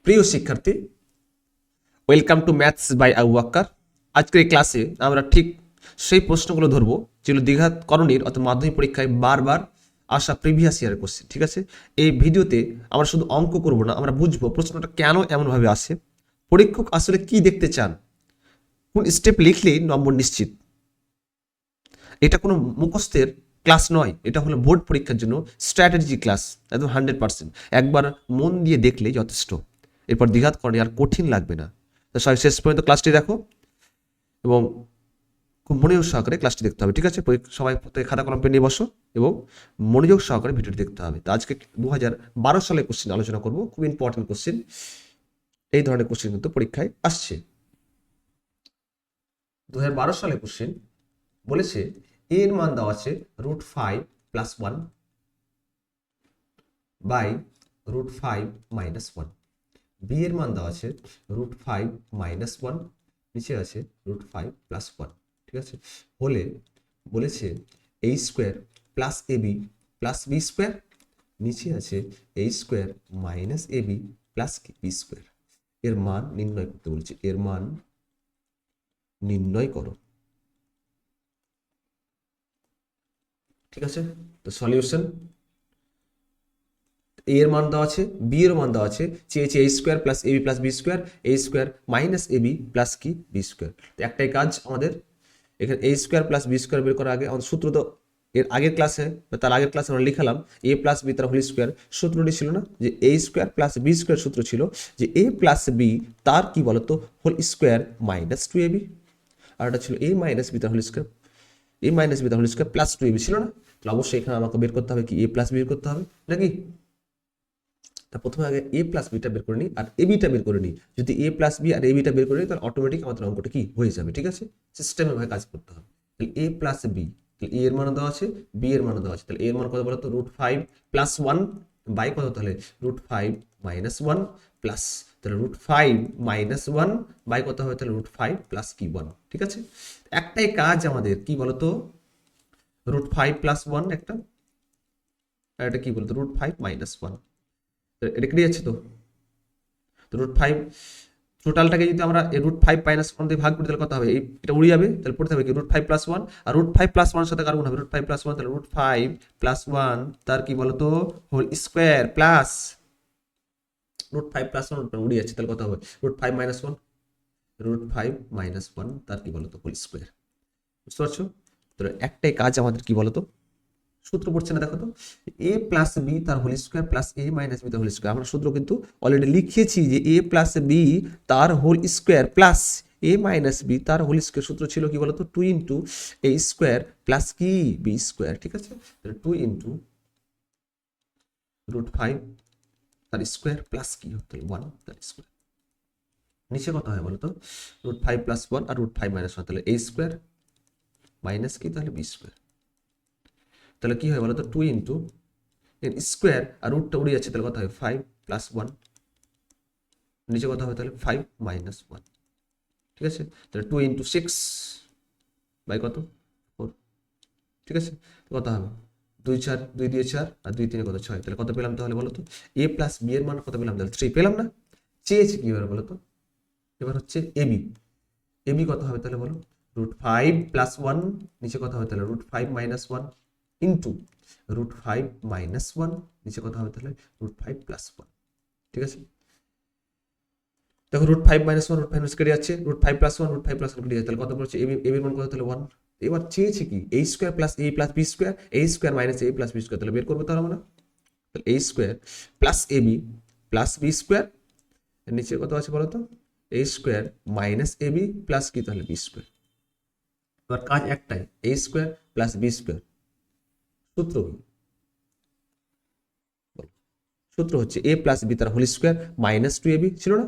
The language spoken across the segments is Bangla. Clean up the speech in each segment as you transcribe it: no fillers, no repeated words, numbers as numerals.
প্রিয় শিক্ষার্থী, welcome to maths by Abu Bakkar. আজকের এই ক্লাসে আমরা ঠিক সেই প্রশ্নগুলো ধরবো যেগুলো দ্বিঘাত করণীর অর্থাৎ মাধ্যমিক পরীক্ষায় বারবার আসা প্রিভিয়াস ইয়ারের কোশ্চেন। ঠিক আছে, এই ভিডিওতে আমরা শুধু অঙ্ক করব না, আমরা বুঝবো প্রশ্নটা কেন এমনভাবে আসে, পরীক্ষক আসলে কি দেখতে চান, কোন স্টেপ লিখলেই নম্বর নিশ্চিত। এটা কোনো মুখস্থের ক্লাস নয়, এটা হলো বোর্ড পরীক্ষার জন্য স্ট্র্যাটেজি ক্লাস, একদম 100%। একবার মন দিয়ে দেখলেই যথেষ্ট, এরপর দ্বিঘাত করণী আর কঠিন লাগবে না। তো সবাই শেষ পর্যন্ত ক্লাসটি দেখো এবং খুব মনোযোগ সহকারে ক্লাসটি দেখতে হবে। ঠিক আছে, সবাই প্রত্যেকে খাতা কলম পেন নিয়ে বসো এবং মনোযোগ সহকারে ভিডিওটি দেখতে হবে। তো আজকে 2012 সালের কোশ্চেন আলোচনা করব, খুব ইম্পর্টেন্ট কোশ্চেন। এই ধরনের কোশ্চেন কিন্তু পরীক্ষায় আসছে। 2012 সালের কোশ্চেন বলেছে এ এর মান দেওয়া আছে √5 + 1 বাই √5 - 1। বি এর মান দেওয়া আছে √5 - 1, নিচে আছে √5 + 1। ঠিক আছে, হলে বলেছে a square plus AB plus B square, নিচে আছে a square minus AB plus B square. এর মান নির্ণয় করতে বলেছে, এর মান নির্ণয় করো। ঠিক আছে, তো সলিউশন, এ এর মান দেওয়া আছে, বি এর মান দেওয়া আছে, চেয়েছে a square plus AB plus B square, a square minus AB plus কি বি স্কোয়ার। তো একটাই কাজ আমাদের, এখানে a square plus B square বের করার আগে আমাদের সূত্র তো এর আগের ক্লাসে বা তার আগের ক্লাসে আমরা লিখালাম a প্লাস বি তার হোল স্কোয়ার। সূত্রটি ছিল না যে a square plus B square, সূত্র ছিল যে a প্লাস বি তার কি বলতো হোল স্কোয়ার মাইনাস 2ab, আর এটা ছিল a মাইনাস বি তার whole square, a minus B তার হোল স্কোয়ার প্লাস 2ab ছিল না। তাহলে অবশ্যই এখানে আমাকে বের করতে হবে কি a প্লাস বি বের করতে হবে নাকি। তা প্রথমে আগে a প্লাস বিটা বের করে নিই আর এ বিটা বের করে নিই। যদি a প্লাস বি আর এ বিটা বের করে নিই তাহলে অটোমেটিক আমাদের অঙ্কটা কি হয়ে যাবে। ঠিক আছে, সিস্টেমে ভাবে কাজ করতে হবে। তাহলে a প্লাস বি, তাহলে a এর মান দেওয়া আছে, b এর মান দেওয়া আছে, তাহলে a এর মান কত বলতো √5 + 1 বাই কত, তাহলে √5 - 1 প্লাস, তাহলে √5 - 1 বাই কত হবে, তাহলে √5 প্লাস কি 1। ঠিক আছে, একটাই কাজ আমাদের, কি বলতো √5 + 1 একটা, আর এটা কি বলতো √5 - 1। এটা কেটে যাচ্ছে তো, √5 টোটালটাকে যদি আমরা √5 - 1 দিয়ে ভাগ করি তাহলে কত হবে, এটা উড়ে যাবে, তাহলে পড়তে হবে কি √5 + 1, আর √5 + 1 সাথে কার গুণ হবে √5 + 1, তাহলে √5 + 1 তার কি বলতো হোল স্কোয়ার প্লাস √5 + 1 উড়ে যাচ্ছে, তাহলে কত হবে √5 - 1, √5 - 1 তার কি বলতো হোল স্কোয়ার। বুঝতে পারছো? তাহলে একটাই কাজ আমাদের, কি বলতো সূত্র পড়ছে না, দেখো তো a প্লাস বি তার whole square plus a minus B তার হোল স্কোয়ার। আমরা সূত্র কিন্তু অলরেডি লিখেছি যে a প্লাস বি তার whole square plus a minus B তার হোল স্কোয়ার। সূত্র ছিল কি বলতো 2 ইন্টু a স্কোয়ার প্লাস কি বি স্কোয়ার। ঠিক আছে, তাহলে 2 ইন্টু √5 তার স্কোয়ার প্লাস কি হতো 1 তার স্কোয়ার। নিচে কত হয় বলতো √5 + 1 আর √5 - 1, তাহলে a স্কোয়ার মাইনাস কি তাহলে বি স্কোয়ার। তাহলে কি হয় বলতো 2 ইন্টু এর স্কোয়ার আর রুটটা উড়ে যাচ্ছে, তাহলে কত হয় 5 + 1, নিচে কত হবে তাহলে 5 - 1। ঠিক আছে, তাহলে 2 ইন্টু 6 বাই কত 4। ঠিক আছে, কত হবে 2 4, 2 দিয়ে 4 আর 2 3 কত 6, তাহলে কত পেলাম তাহলে বলো তো a প্লাস বি এর মান কত পেলাম, তাহলে 3 পেলাম না। চেয়েছে কি এবার বলো তো, এবার হচ্ছে এবি, এবি কত হবে তাহলে বলো √5 + 1, নিচে কত হবে তাহলে √5 - 1 ইন্টু √5 - 1, নিচে কত হবে তাহলে √5 + 1। ঠিক আছে, দেখো √5 - 1 √5 কেটে যাচ্ছে, √5 + 1 √5 + 1 কেটে যাচ্ছে, তাহলে কত পড়ছে এবি, এর মান কত তাহলে 1। এবার চেয়েছে কি a square plus a plus B square, a square minus a plus B square, তাহলে বের করবো তাহলে আমরা, তাহলে a square plus AB plus B square, নিচে কত আছে বলো তো a square minus AB plus কি তাহলে বি স্কোয়ার। এবার কাজ একটাই, a square plus B square, সূত্র কি সূত্র হচ্ছে a প্লাস বি তার হোল স্কোয়ার মাইনাস 2ab ছিল না,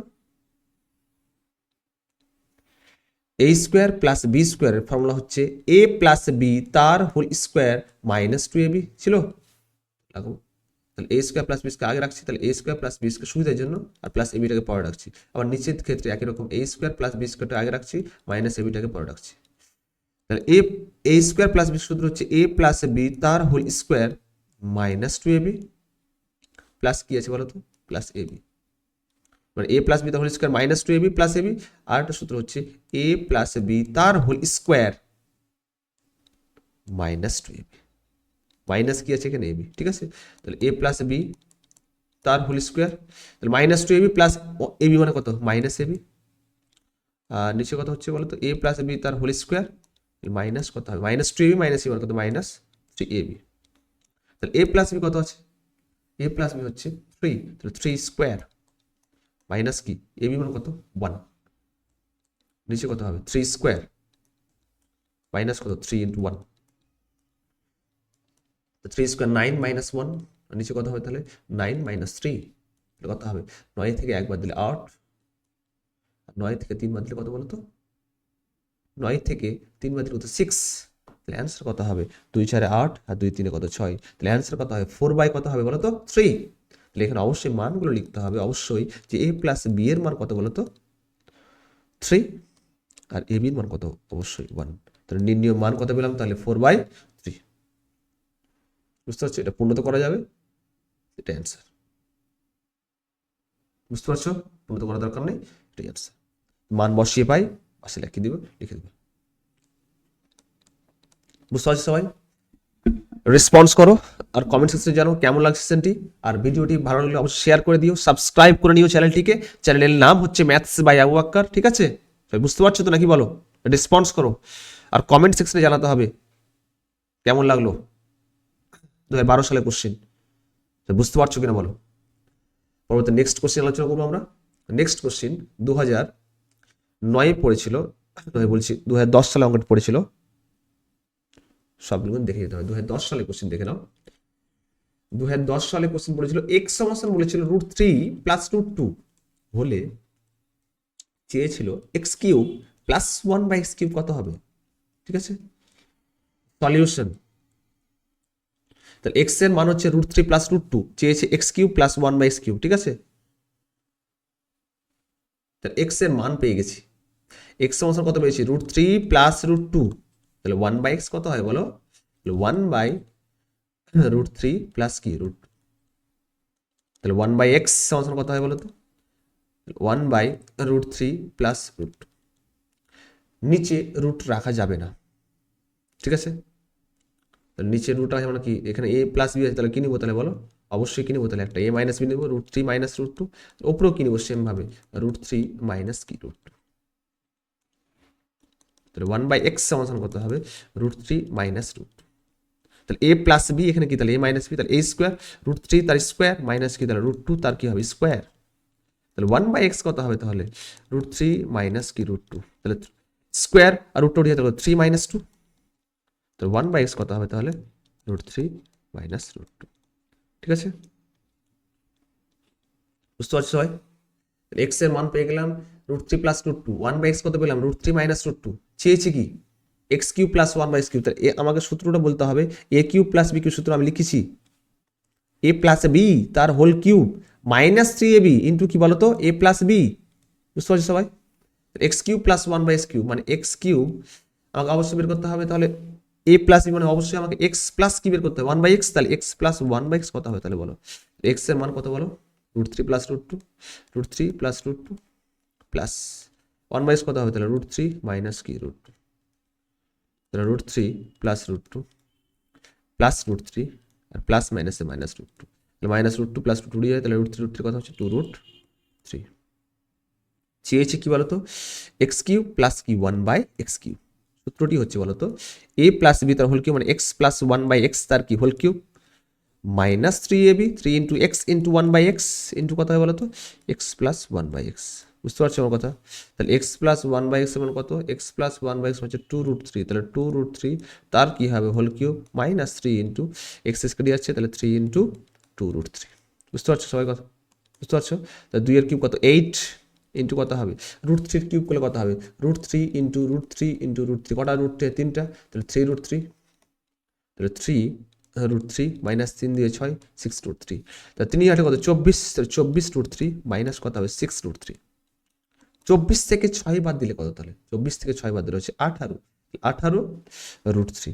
a স্কোয়ার প্লাস বি স্কোয়ারের ফর্মুলা হচ্ছে a প্লাস বি তার হোল স্কোয়ার মাইনাস 2ab ছিল। লাগো, তাহলে a square plus B square আগে রাখছি, তাহলে a square plus B square সুবিধার জন্য, আর প্লাস এবিটাকে পরে রাখছি। আবার নিচের ক্ষেত্রে একই রকম a স্কোয়ার প্লাস বি স্কোয়ারটা আগে রাখছি, মাইনাস এবিটাকে পরে রাখছি। তাহলে a স্কোয়ার প্লাস বি সূত্র হচ্ছে a প্লাস বি তার whole square minus 2ab plus কি আছে বলো তো প্লাস ab। মানে a প্লাস বি তার whole square minus two AB plus AB, আর একটা সূত্র হচ্ছে a প্লাস বি তার whole square minus two AB, minus কি আছে এখানে এবি, ঠিক আছে। তাহলে a প্লাস বি তার হোল স্কোয়ার, তাহলে minus two AB plus AB মানে কত মাইনাস এবি, আর নিচে কত হচ্ছে বলো তো a প্লাস বি তার হোল স্কোয়ার মাইনাস কত হবে minus two AB minus AB মানে কত মাইনাস থ্রি এবি। তাহলে a প্লাস বি কত আছে, a প্লাস বি হচ্ছে থ্রি, তাহলে থ্রি স্কোয়ার মাইনাস কি এবি মানে কত ওয়ান, নিচে কত হবে থ্রি স্কোয়ার মাইনাস কত three into one, three square nine minus one, নিচে কত হবে তাহলে নাইন মাইনাস থ্রি, কত হবে নয় থেকে একবার দিলে আট, নয় থেকে তিন বাদ দিলে কত বলো তো, নয় থেকে তিন বাদ দিলে কত সিক্স, তাহলে অ্যান্সার কত হবে দুই চারে আট আর দুই তিনে কত ছয়, তাহলে অ্যান্সার কত হবে ফোর বাই কত হবে বলো তো থ্রি। তাহলে এখানে অবশ্যই মানগুলো লিখতে হবে অবশ্যই যে a প্লাস বি এর মান কত বলো তো থ্রি, আর এ বির মান কত অবশ্যই ওয়ান, তাহলে নির্ণয় মান কত পেলাম তাহলে ফোর বাই থ্রি। বুঝতে পারছো এটা পূর্ণত করা যাবে, এটা অ্যান্সার। বুঝতে পারছো পূর্ণত করার দরকার নেই, এটাই অ্যান্সার। মান বসিয়ে পাই পাশে লিখে দিব, লিখে দেবে। বুঝতে পারছো সবাই, রেসপন্স করো আর কমেন্ট সেকশনে জানো কেমন লাগছে সেশনটি, আর ভিডিওটি ভালো লাগলে অবশ্যই শেয়ার করে দিও, সাবস্ক্রাইব করে নিও চ্যানেলটিকে, চ্যানেলের নাম হচ্ছে ম্যাথস বাই আবু আক্কার, ঠিক আছে। বুঝতে পারছো তো নাকি বলো, রেসপন্স করো আর কমেন্ট সেকশনে জানাতে হবে কেমন লাগলো 2012 সালের কোশ্চেন, বুঝতে পারছো কিনা বলো। পরবর্তী নেক্সট কোশ্চেন আলোচনা করবো আমরা। নেক্সট কোশ্চেন 2009 পড়েছিল, বলছি 2010 সালে অঙ্কটি পড়েছিল, সবগুলো দেখে যেতে হবে। 2010 সালে কোশ্চেন দেখে নাও। 2010 সালে কোশ্চেন পড়েছিল এক্স সমান বলেছিল root three plus root two হলে চেয়েছিল X cube plus one by X cube কত হবে, ঠিক আছে। সলিউশন, তাহলে এক্স এর মান হচ্ছে root three plus root two, চেয়েছে X cube plus one by X cube, ঠিক আছে। তাহলে এক্স এর মান পেয়ে গেছি, এক্স সমান কত পেয়েছি root three plus root two, তাহলে ওয়ান বাই এক্স কত হয় বলো, one by root three plus কি রুট, তাহলে ওয়ান বাই এক্স সমান কত হয় বলো তো, one by root three plus root, নিচে রুট রাখা যাবে না, ঠিক আছে। নিচে রুট রাখা যাবে না, কি এখানে এ প্লাস বি আছে তাহলে কি নিবো তাহলে বলো, অবশ্যই কি নিবো তাহলে একটা এ মাইনাস বি নেবো, root three minus root two, ওপরেও কি নিবো সেম ভাবে রুট থ্রি মাইনাস কি রুট টু, তাহলে ওয়ান বাই এক্স সমান কত হবে root three minus root two, তাহলে এ প্লাস বি এখানে কি তাহলে এ মাইনাস বি, তাহলে এ স্কোয়ার রুট থ্রি তার স্কোয়ার মাইনাস কি তাহলে রুট টু তার কি হবে স্কোয়ার, তাহলে ওয়ান বাই এক্স কত হবে তাহলে রুট থ্রি মাইনাস কি রুট টু, তাহলে স্কোয়ার আর রুট টু দিয়ে তাহলে থ্রি মাইনাস টু, তাহলে ওয়ান বাই এক্স কত হবে তাহলে root three minus root two, ঠিক আছে। বুঝতে পারছো সবাই, এক্স এর মান পেয়ে গেলাম root three plus root two, one by X কত পেলাম root three minus root two, চেয়েছি কি X cube plus one by X cube, তাহলে আমাকে সূত্রটা বলতে হবে A cube plus B cube সূত্র আমি লিখেছি এ প্লাস বি তার whole cube minus three A B into কি বলতো এ প্লাস বি। বুঝতে পারছি সবাই, X cube plus one by X cube মানে এক্স কিউব আমাকে অবশ্যই বের করতে হবে, তাহলে এ প্লাস বি মানে অবশ্যই আমাকে এক্স প্লাস কি বের করতে হবে ওয়ান বাই এক্স, তাহলে X plus one by X কত হবে তাহলে বলো, এক্স এর মান কত বলো root three plus root two, root three plus root two plus one by X কত হবে তাহলে রুট থ্রি মাইনাস কি রুট টু, তাহলে root three plus root two plus root three আর প্লাস মাইনাসে মাইনাস রুট টু, তাহলে minus root two plus root two দিয়ে তাহলে রুট থ্রি কথা হচ্ছে টু রুট থ্রি। চেয়েছে কি বলতো এক্স কিউব প্লাস কি ওয়ান বাই এক্স কিউব, সূত্রটি হচ্ছে বলতো এ প্লাস বি তার হোল কিউব মানে X plus one by X তার কি whole cube minus three A B three into X into one by X into কত হয় বলতো X plus one by X. বুঝতে পারছো আমার কথা, তাহলে X plus one by X মানে কত X plus one by X হচ্ছে টু রুট থ্রি, তাহলে টু রুট থ্রি তার কি হবে whole cube minus three into X square যাচ্ছে তাহলে three into two root three. বুঝতে পারছো সবাই কথা, বুঝতে পারছো, তাহলে দুইয়ের কিউব কত এইট ইন্টু কত হবে রুট থ্রির কিউব করলে কত হবে root three into root three into root three, কটা রুট তিনটা, তাহলে থ্রি রুট থ্রি, তাহলে থ্রি রুট থ্রি মাইনাস তিন দিয়ে ছয় সিক্স রুট থ্রি, তাহলে তিন আটে কত চব্বিশ, তাহলে চব্বিশ রুট থ্রি মাইনাস কত হবে সিক্স রুট থ্রি, চব্বিশ থেকে ছয় বাদ দিলে কত তাহলে চব্বিশ থেকে ছয় বাদ দিলে হচ্ছে আঠারো, আঠারো রুট থ্রি।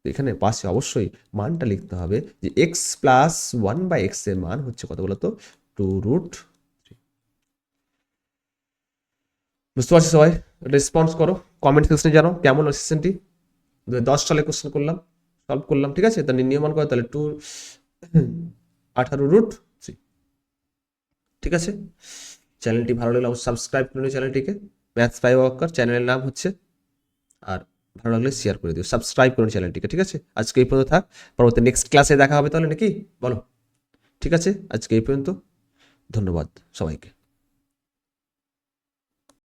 এখানে পাশে অবশ্যই মানটা লিখতে হবে যে x plus one by x এর মান হচ্ছে কত বলতো টু রুট থ্রি। বুঝতে পারছি সবাই? রেসপন্স করো, কমেন্ট সেকশনে জানাও কেমন সেশনটি। 10 সালে কোশ্চেন করলাম, সলভ করলাম, ঠিক আছে? তাহলে নির্ণীয়মান করে তাহলে 18√3, ঠিক আছে? চ্যানেলটি ভালো লাগলে অবশ্যই সাবস্ক্রাইব করে নিও চ্যানেলটিকে, ম্যাথস বাই ওয়াক্কার চ্যানেলের নাম হচ্ছে। আর ভালো লাগলে শেয়ার করে দিও, সাবস্ক্রাইব করুন চ্যানেলটিকে, ঠিক আছে? আজকে এই পর্যন্ত থাক, পরবর্তী নেক্সট ক্লাসে দেখা হবে তাহলে নাকি বলো? ঠিক আছে, আজকে এই পর্যন্ত, ধন্যবাদ সবাইকে।